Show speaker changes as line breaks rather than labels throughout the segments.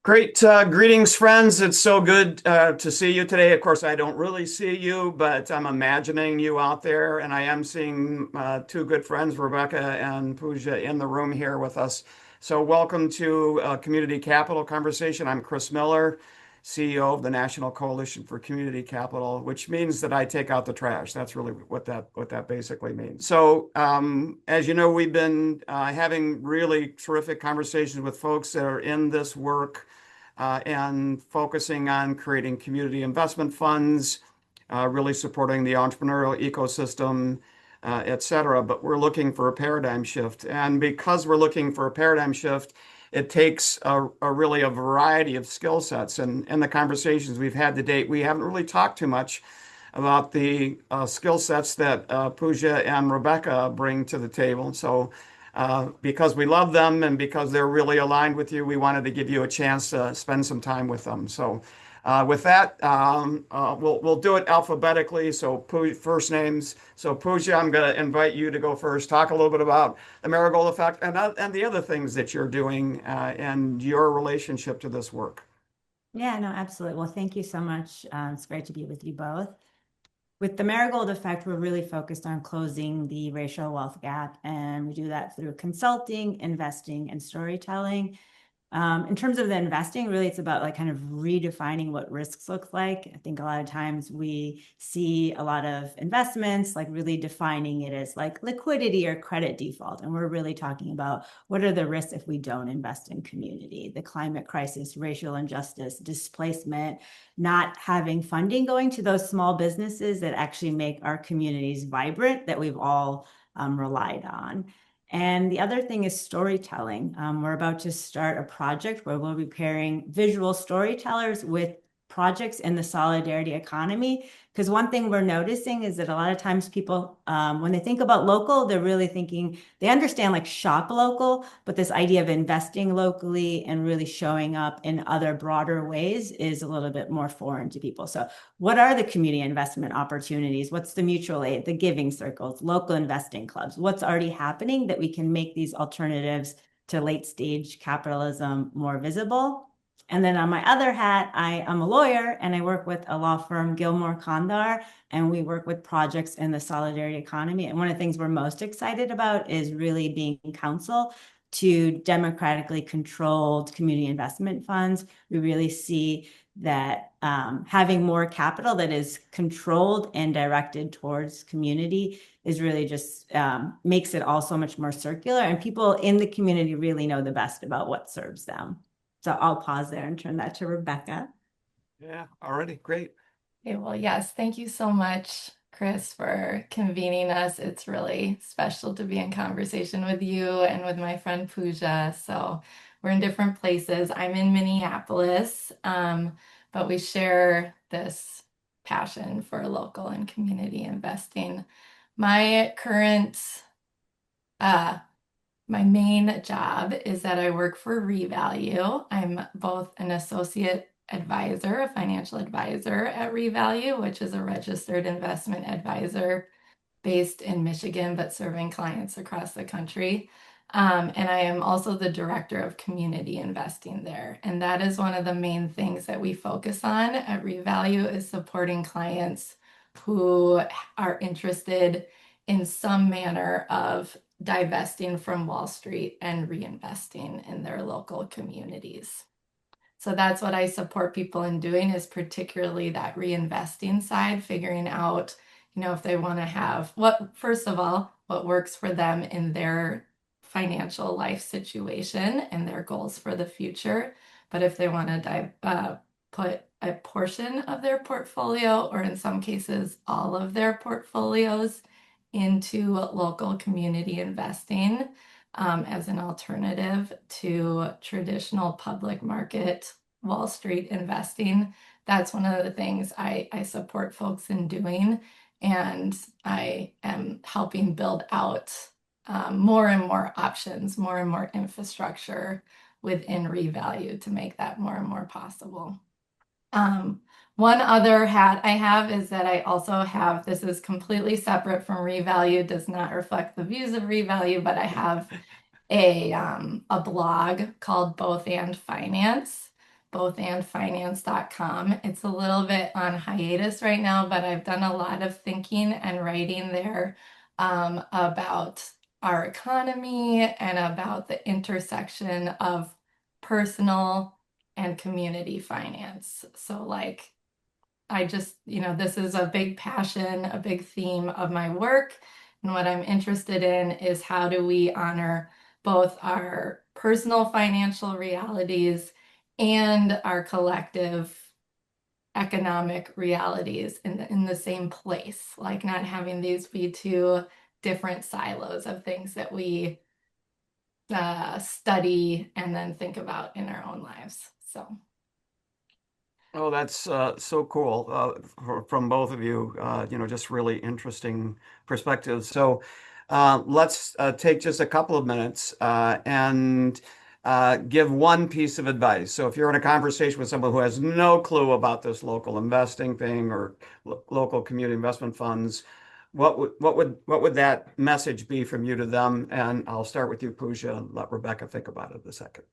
Great. Greetings, friends. It's so good to see you today. Of course, I don't really see you, but I'm imagining you out there, and I am seeing two good friends, Rebecca and Pooja, in the room here with us. So, welcome to Community Capital Conversation. I'm Chris Miller, CEO of the National Coalition for Community Capital, which means that I take out the trash. That's really what that basically means. So, as you know, we've been having really terrific conversations with folks that are in this work and focusing on creating community investment funds, really supporting the entrepreneurial ecosystem, et cetera. But we're looking for a paradigm shift. And because we're looking for a paradigm shift, it takes really a variety of skill sets. And in the conversations we've had to date, we haven't really talked too much about the skill sets that Pooja and Rebecca bring to the table. So because we love them and because they're really aligned with you, we wanted to give you a chance to spend some time with them. So with that, we'll do it alphabetically. So first names. So Pooja, I'm going to invite you to go first. Talk a little bit about the marigold effect and the other things that you're doing and your relationship to this work.
Yeah, no, absolutely. Well, thank you so much. It's great to be with you both. With the marigold effect, we're really focused on closing the racial wealth gap, and we do that through consulting, investing, and storytelling. In terms of the investing, really, it's about like kind of redefining what risks look like. I think a lot of times we see a lot of investments like really defining it as like liquidity or credit default. And we're really talking about what are the risks if we don't invest in community, the climate crisis, racial injustice, displacement, not having funding going to those small businesses that actually make our communities vibrant that we've all relied on. And the other thing is storytelling. We're about to start a project where we'll be pairing visual storytellers with projects in the solidarity economy. Because one thing we're noticing is that a lot of times people, when they think about local, they're really thinking, they understand like shop local, but this idea of investing locally and really showing up in other broader ways is a little bit more foreign to people. So what are the community investment opportunities? What's the mutual aid, the giving circles, local investing clubs? What's already happening that we can make these alternatives to late stage capitalism more visible? And then on my other hat, I am a lawyer and I work with a law firm, Gilmore Kondar, and we work with projects in the solidarity economy. And one of the things we're most excited about is really being counsel to democratically controlled community investment funds. We really see that having more capital that is controlled and directed towards community is really just makes it all so much more circular. And people in the community really know the best about what serves them. So I'll pause there and turn that to Rebecca.
Yeah, already. Great.
Okay, well, yes, thank you so much, Chris, for convening us. It's really special to be in conversation with you and with my friend Pooja. So we're in different places. I'm in Minneapolis, but we share this passion for local and community investing. My current, uh, my main job is that I work for Revalue. I'm both an associate advisor, a financial advisor at Revalue, which is a registered investment advisor based in Michigan, but serving clients across the country. And I am also the director of community investing there. And that is one of the main things that we focus on at Revalue is supporting clients who are interested in some manner of divesting from Wall Street and reinvesting in their local communities. So that's what I support people in doing is particularly that reinvesting side, figuring out, if they want to have first of all, what works for them in their financial life situation and their goals for the future. But if they want to put a portion of their portfolio, or in some cases, all of their portfolios into local community investing as an alternative to traditional public market Wall Street investing. That's one of the things I support folks in doing. And I am helping build out more and more options, more and more infrastructure within Revalue to make that more and more possible. One other hat I have is that I also have, this is completely separate from Revalue, does not reflect the views of Revalue, but I have a blog called Both and Finance bothandfinance.com. It's a little bit on hiatus right now, but I've done a lot of thinking and writing there about our economy and about the intersection of personal and community finance. So, like, I just, this is a big passion, a big theme of my work. And what I'm interested in is how do we honor both our personal financial realities and our collective economic realities in the same place, like not having these be two different silos of things that we study and then think about in our own lives. So.
Oh, that's so cool from both of you. Just really interesting perspectives. So let's take just a couple of minutes and give one piece of advice. So if you're in a conversation with someone who has no clue about this local investing thing or local community investment funds, what would that message be from you to them? And I'll start with you, Pooja, and let Rebecca think about it a second.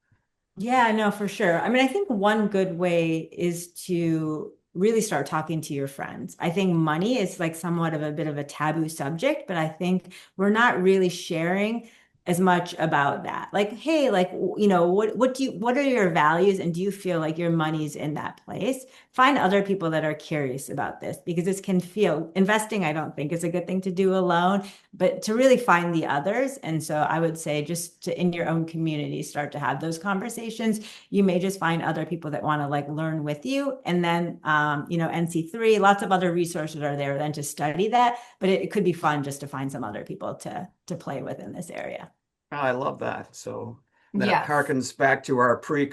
Yeah, no, for sure. I mean, I think one good way is to really start talking to your friends. I think money is like somewhat of a bit of a taboo subject, but I think we're not really sharing as much about that. Like, hey, like, what are your values and do you feel like your money's in that place? Find other people that are curious about this because this can feel investing, I don't think is a good thing to do alone, but to really find the others. And so I would say just to in your own community, start to have those conversations. You may just find other people that want to like learn with you. And then, NC3, lots of other resources are there then to study that, but it could be fun just to find some other people to play with in this area.
I love that. So that
Yes.
harkens back to our pre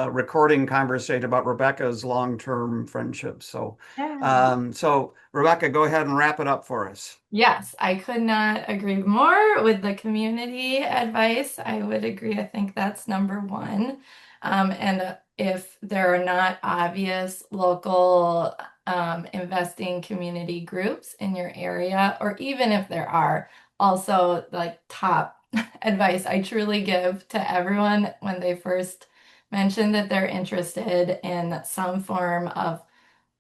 recording conversation about Rebecca's long-term friendship. So
Yeah.
so Rebecca, go ahead and wrap it up for us.
Yes, I could not agree more with the community advice. I would agree. I think that's number one. And if there are not obvious local investing community groups in your area, or even if there are, also like top advice I truly give to everyone when they first mention that they're interested in some form of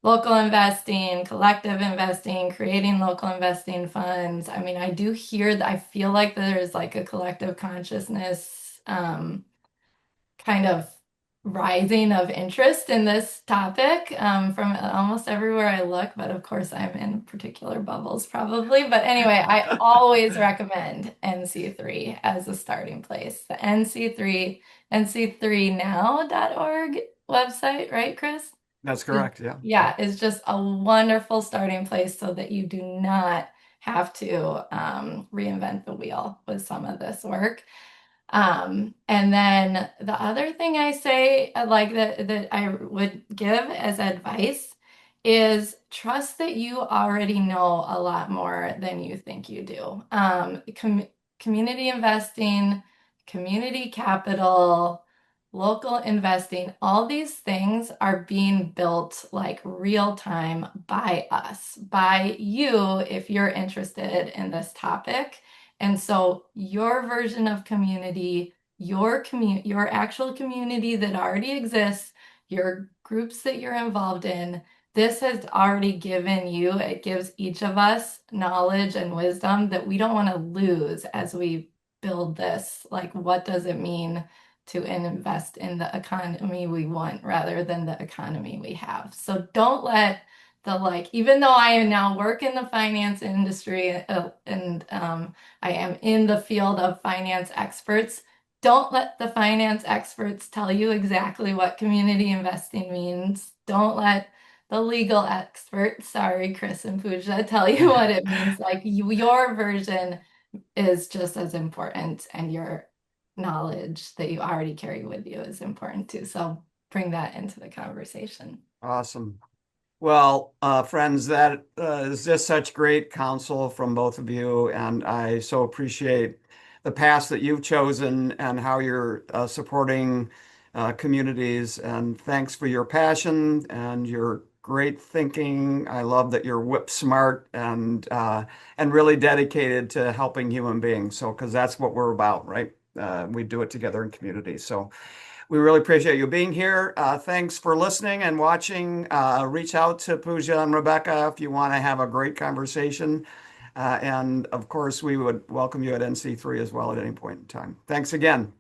local investing, collective investing, creating local investing funds. I mean, I do hear that I feel like there's like a collective consciousness kind of rising of interest in this topic from almost everywhere I look. But of course, I'm in particular bubbles probably. But anyway, I always recommend NC3 as a starting place. The NC3, nc3now.org website, right, Chris?
That's correct. Yeah.
Yeah, it's just a wonderful starting place so that you do not have to reinvent the wheel with some of this work. And then the other thing I say, like that I would give as advice is trust that you already know a lot more than you think you do. Community investing, community capital, local investing, all these things are being built like real time by us, by you, if you're interested in this topic. And so your version of community, your actual community that already exists, your groups that you're involved in, this has already given you, it gives each of us knowledge and wisdom that we don't want to lose as we build this. Like, what does it mean to invest in the economy we want rather than the economy we have? So don't let even though I now work in the finance industry and I am in the field of finance experts, don't let the finance experts tell you exactly what community investing means. Don't let the legal experts, sorry, Chris and Pooja, tell you what it means. Like your version is just as important, and your knowledge that you already carry with you is important too. So bring that into the conversation.
Awesome. Well, friends, that is just such great counsel from both of you, and I so appreciate the path that you've chosen and how you're supporting communities. And thanks for your passion and your great thinking. I love that you're whip smart and really dedicated to helping human beings. So, because that's what we're about, right? We do it together in community. So. We really appreciate you being here. Thanks for listening and watching. Reach out to Pooja and Rebecca if you want to have a great conversation. And of course, we would welcome you at NC3 as well at any point in time. Thanks again.